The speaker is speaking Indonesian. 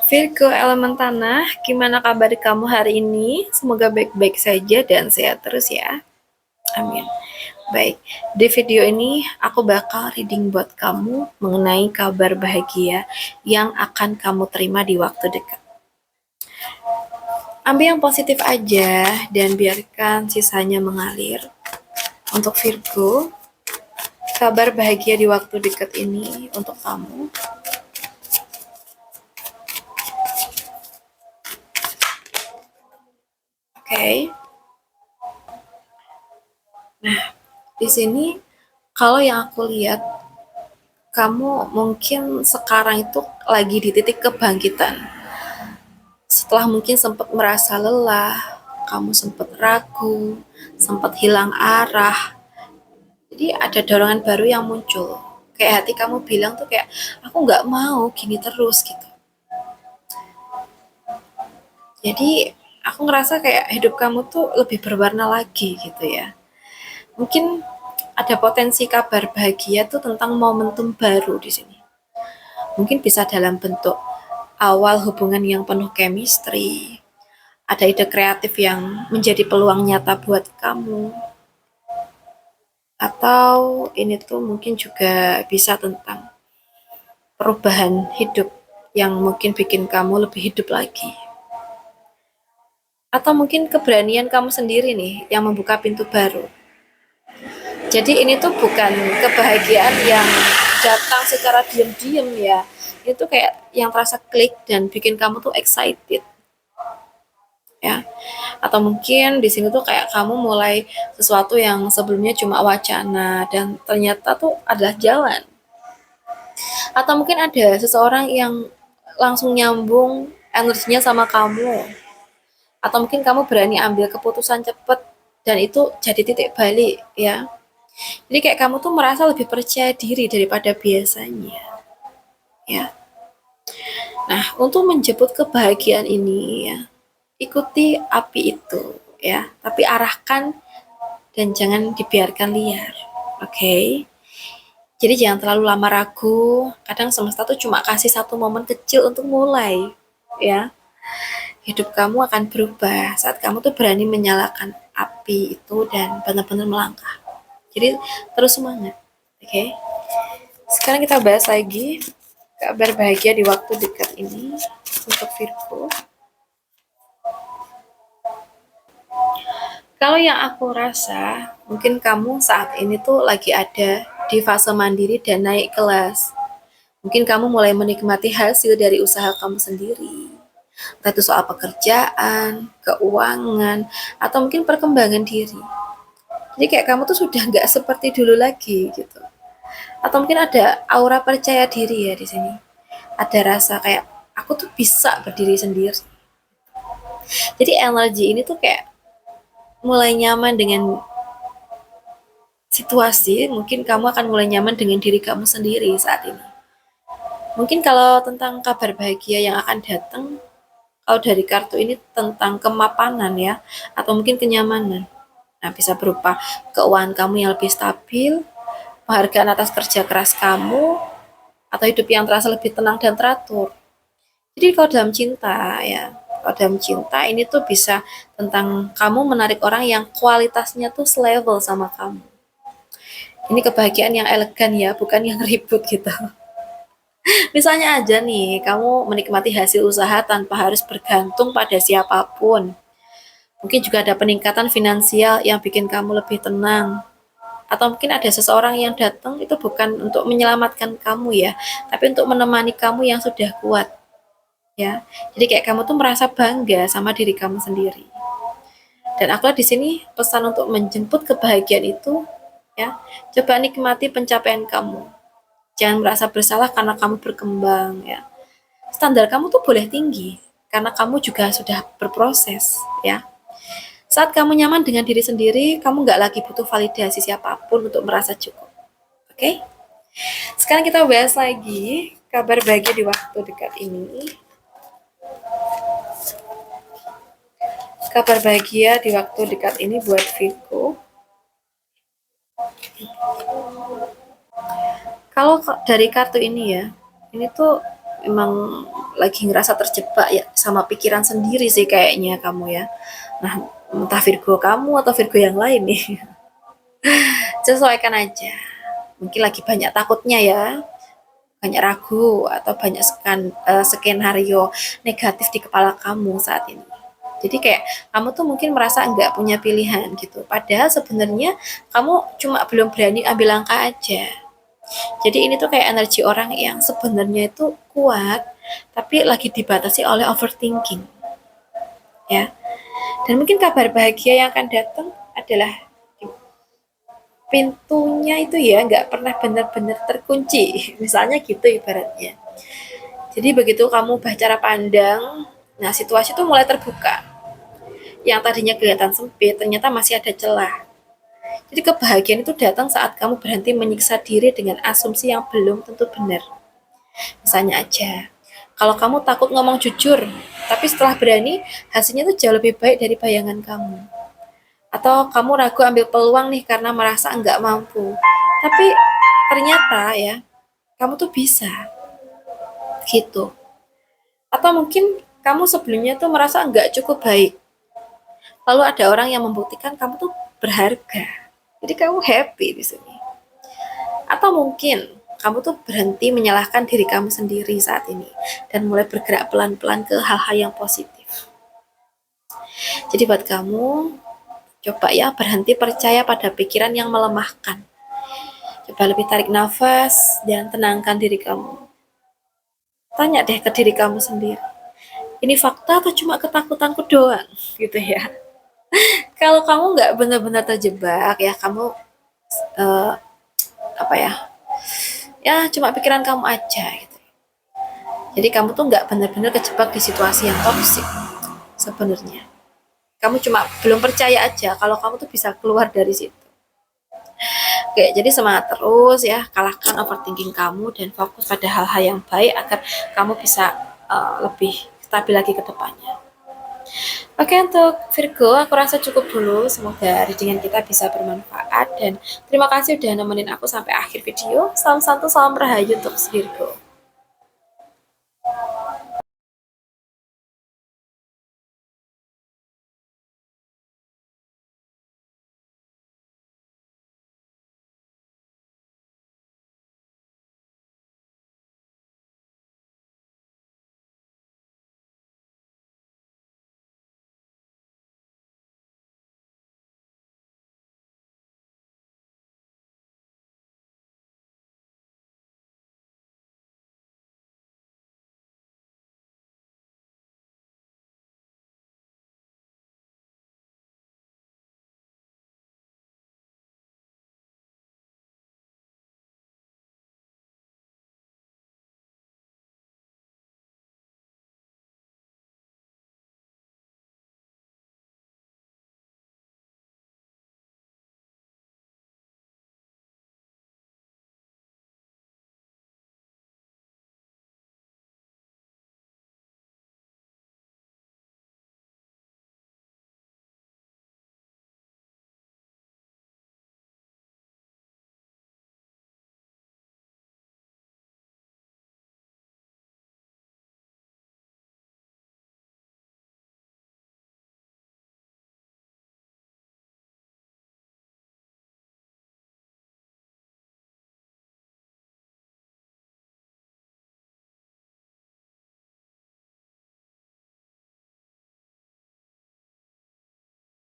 Virgo elemen tanah, gimana kabar kamu hari ini? Semoga baik-baik saja dan sehat terus ya. Amin. Baik, di video ini aku bakal reading buat kamu mengenai kabar bahagia yang akan kamu terima di waktu dekat. Ambil yang positif aja dan biarkan sisanya mengalir. Untuk Virgo, kabar bahagia di waktu dekat ini untuk kamu. Oke. Nah, di sini kalau yang aku lihat, kamu mungkin sekarang itu lagi di titik kebangkitan. Setelah mungkin sempat merasa lelah, kamu sempat ragu, sempat hilang arah. Jadi ada dorongan baru yang muncul. Kayak hati kamu bilang tuh kayak, aku nggak mau gini terus gitu. Jadi aku ngerasa kayak hidup kamu tuh lebih berwarna lagi gitu ya. Mungkin ada potensi kabar bahagia tuh tentang momentum baru di sini. Mungkin bisa dalam bentuk awal hubungan yang penuh chemistry, ada ide kreatif yang menjadi peluang nyata buat kamu, atau ini tuh mungkin juga bisa tentang perubahan hidup yang mungkin bikin kamu lebih hidup lagi. Atau mungkin keberanian kamu sendiri nih yang membuka pintu baru. Jadi ini tuh bukan kebahagiaan yang datang secara diam-diam ya. Itu kayak yang terasa klik dan bikin kamu tuh excited. Ya. Atau mungkin di sini tuh kayak kamu mulai sesuatu yang sebelumnya cuma wacana dan ternyata tuh adalah jalan. Atau mungkin ada seseorang yang langsung nyambung energinya sama kamu. Atau mungkin kamu berani ambil keputusan cepet dan itu jadi titik balik ya. Jadi kayak kamu tuh merasa lebih percaya diri daripada biasanya. Ya. Nah, untuk menjemput kebahagiaan ini ya, ikuti api itu ya, tapi arahkan dan jangan dibiarkan liar. Oke. Okay? Jadi jangan terlalu lama ragu. Kadang semesta tuh cuma kasih satu momen kecil untuk mulai, ya. Hidup kamu akan berubah saat kamu tuh berani menyalakan api itu dan benar-benar melangkah. Jadi terus semangat, oke? Okay? Sekarang kita bahas lagi kabar bahagia di waktu dekat ini untuk Virgo. Kalau yang aku rasa, mungkin kamu saat ini tuh lagi ada di fase mandiri dan naik kelas. Mungkin kamu mulai menikmati hasil dari usaha kamu sendiri. Entah itu soal pekerjaan, keuangan, atau mungkin perkembangan diri. Jadi kayak kamu tuh sudah nggak seperti dulu lagi gitu. Atau mungkin ada aura percaya diri ya di sini. Ada rasa kayak aku tuh bisa berdiri sendiri. Jadi energi ini tuh kayak mulai nyaman dengan situasi, mungkin kamu akan mulai nyaman dengan diri kamu sendiri saat ini. Mungkin kalau tentang kabar bahagia yang akan datang, kalau dari kartu ini tentang kemapanan ya, atau mungkin kenyamanan. Nah, bisa berupa keuangan kamu yang lebih stabil, penghargaan atas kerja keras kamu, atau hidup yang terasa lebih tenang dan teratur. Jadi kalau dalam cinta ya, kalau dalam cinta ini tuh bisa tentang kamu menarik orang yang kualitasnya tuh selevel sama kamu. Ini kebahagiaan yang elegan ya, bukan yang ribut gitu. Misalnya aja nih, kamu menikmati hasil usaha tanpa harus bergantung pada siapapun. Mungkin juga ada peningkatan finansial yang bikin kamu lebih tenang. Atau mungkin ada seseorang yang datang itu bukan untuk menyelamatkan kamu ya, tapi untuk menemani kamu yang sudah kuat. Ya. Jadi kayak kamu tuh merasa bangga sama diri kamu sendiri. Dan aku di sini pesan untuk menjemput kebahagiaan itu ya. Coba nikmati pencapaian kamu. Jangan merasa bersalah karena kamu berkembang ya. Standar kamu tuh boleh tinggi karena kamu juga sudah berproses ya. Saat kamu nyaman dengan diri sendiri, kamu nggak lagi butuh validasi siapapun untuk merasa cukup. Oke? Okay? Sekarang kita bahas lagi kabar bahagia di waktu dekat ini. Kabar bahagia di waktu dekat ini buat Virgo. Kalau dari kartu ini ya, ini tuh Emang lagi ngerasa terjebak ya sama pikiran sendiri sih kayaknya kamu ya. Nah, entah Virgo kamu atau Virgo yang lain nih. Sesuaikan aja. Mungkin lagi banyak takutnya ya, banyak ragu atau banyak skenario negatif di kepala kamu saat ini. Jadi kayak kamu tuh mungkin merasa nggak punya pilihan gitu. Padahal sebenarnya kamu cuma belum berani ambil langkah aja. Jadi ini tuh kayak energi orang yang sebenarnya itu kuat, tapi lagi dibatasi oleh overthinking, ya. Dan mungkin kabar bahagia yang akan datang adalah pintunya itu ya nggak pernah benar-benar terkunci, misalnya gitu ibaratnya. Jadi begitu kamu cara pandang, nah situasi itu mulai terbuka. Yang tadinya kelihatan sempit, ternyata masih ada celah. Jadi kebahagiaan itu datang saat kamu berhenti menyiksa diri dengan asumsi yang belum tentu benar. Misalnya aja, kalau kamu takut ngomong jujur, tapi setelah berani, hasilnya tuh jauh lebih baik dari bayangan kamu. Atau kamu ragu ambil peluang nih karena merasa enggak mampu. Tapi ternyata ya, kamu tuh bisa gitu. Atau mungkin kamu sebelumnya tuh merasa enggak cukup baik. Lalu ada orang yang membuktikan kamu tuh berharga. Jadi kamu happy di sini. Atau mungkin kamu tuh berhenti menyalahkan diri kamu sendiri saat ini dan mulai bergerak pelan-pelan ke hal-hal yang positif. Jadi buat kamu, coba ya berhenti percaya pada pikiran yang melemahkan. Coba lebih tarik nafas dan tenangkan diri kamu. Tanya deh ke diri kamu sendiri. Ini fakta atau cuma ketakutanku doang? Gitu ya. Kalau kamu nggak benar-benar terjebak ya, kamu eh, apa ya? Ya cuma pikiran kamu aja gitu. Jadi kamu tuh nggak benar-benar kejebak di situasi yang toksik sebenarnya. Kamu cuma belum percaya aja kalau kamu tuh bisa keluar dari situ. Oke, jadi semangat terus ya, kalahkan overthinking kamu dan fokus pada hal-hal yang baik agar kamu bisa lebih stabil lagi ke depannya. Oke, untuk Virgo, aku rasa cukup dulu. Semoga readingan kita bisa bermanfaat dan terima kasih udah nemenin aku sampai akhir video. Salam satu, salam rahayu untuk Virgo.